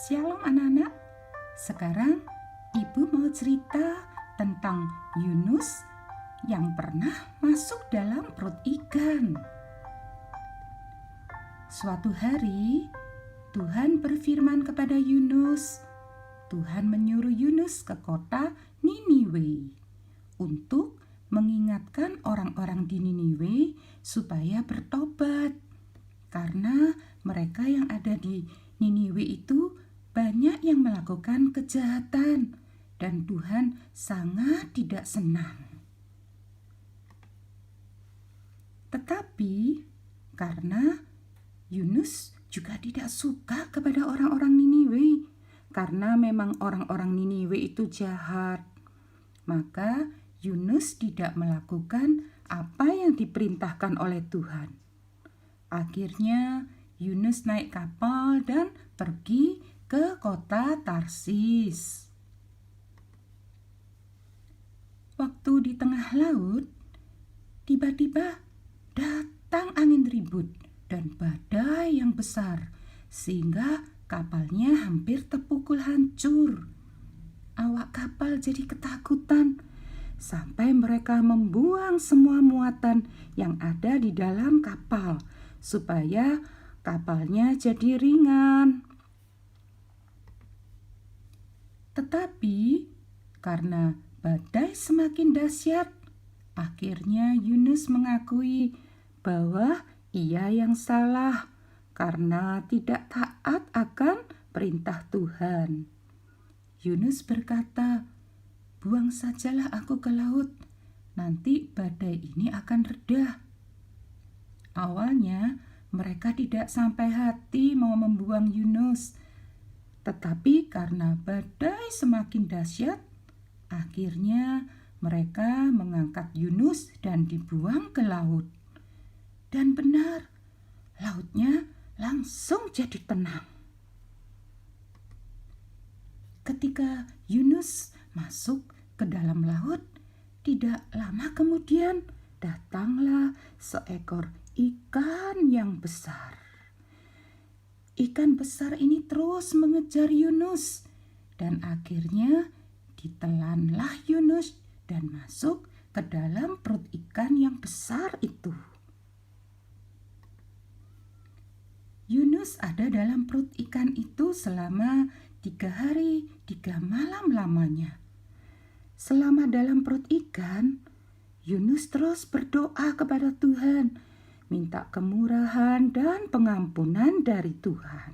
Shalom anak-anak, sekarang ibu mau cerita tentang Yunus yang pernah masuk dalam perut ikan. Suatu hari Tuhan berfirman kepada Yunus. Tuhan menyuruh Yunus ke kota Niniwe untuk mengingatkan orang-orang di Niniwe supaya bertobat, karena mereka yang ada di Niniwe itu banyak yang melakukan kejahatan dan Tuhan sangat tidak senang. Tetapi karena Yunus juga tidak suka kepada orang-orang Niniwe, karena memang orang-orang Niniwe itu jahat, maka Yunus tidak melakukan apa yang diperintahkan oleh Tuhan. Akhirnya Yunus naik kapal dan pergi ke kota Tarsis. Waktu di tengah laut, tiba-tiba datang angin ribut dan badai yang besar, sehingga kapalnya hampir terpukul hancur. Awak kapal jadi ketakutan, sampai mereka membuang semua muatan yang ada di dalam kapal, supaya kapalnya jadi ringan. Tetapi karena badai semakin dahsyat, akhirnya Yunus mengakui bahwa ia yang salah karena tidak taat akan perintah Tuhan. Yunus berkata, "Buang sajalah aku ke laut, nanti badai ini akan reda." Awalnya mereka tidak sampai hati mau membuang Yunus, tetapi karena badai semakin dahsyat, akhirnya mereka mengangkat Yunus dan dibuang ke laut. Dan benar, lautnya langsung jadi tenang. Ketika Yunus masuk ke dalam laut, tidak lama kemudian datanglah seekor ikan yang besar. Ikan besar ini terus mengejar Yunus, dan akhirnya ditelanlah Yunus dan masuk ke dalam perut ikan yang besar itu. Yunus ada dalam perut ikan itu selama 3 hari 3 malam lamanya. Selama dalam perut ikan, Yunus terus berdoa kepada Tuhan, minta kemurahan dan pengampunan dari Tuhan.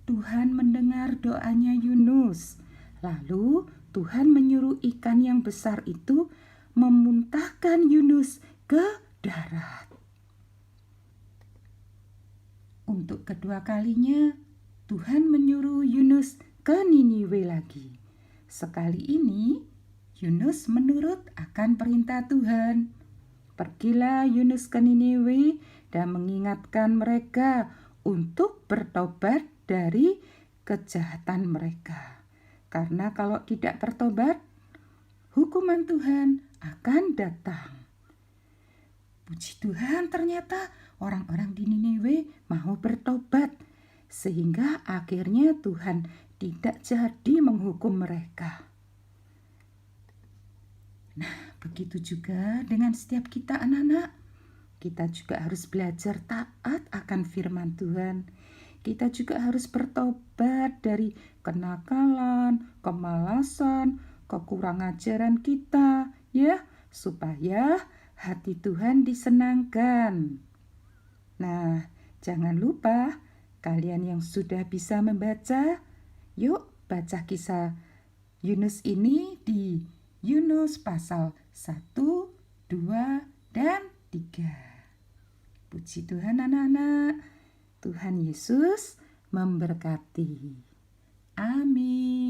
Tuhan mendengar doanya Yunus. Lalu Tuhan menyuruh ikan yang besar itu memuntahkan Yunus ke darat. Untuk kedua kalinya, Tuhan menyuruh Yunus ke Niniwe lagi. Sekali ini, Yunus menurut akan perintah Tuhan. Pergilah Yunus ke Niniwe dan mengingatkan mereka untuk bertobat dari kejahatan mereka. Karena kalau tidak bertobat, hukuman Tuhan akan datang. Puji Tuhan, ternyata orang-orang di Niniwe mau bertobat, sehingga akhirnya Tuhan tidak jadi menghukum mereka. Nah, begitu juga dengan setiap kita anak-anak. Kita juga harus belajar taat akan firman Tuhan. Kita juga harus bertobat dari kenakalan, kemalasan, kekurang ajaran kita, ya, supaya hati Tuhan disenangkan. Nah, jangan lupa kalian yang sudah bisa membaca, yuk baca kisah Yunus ini di Yunus pasal 1, 2, dan 3. Puji Tuhan anak-anak. Tuhan Yesus memberkati. Amin.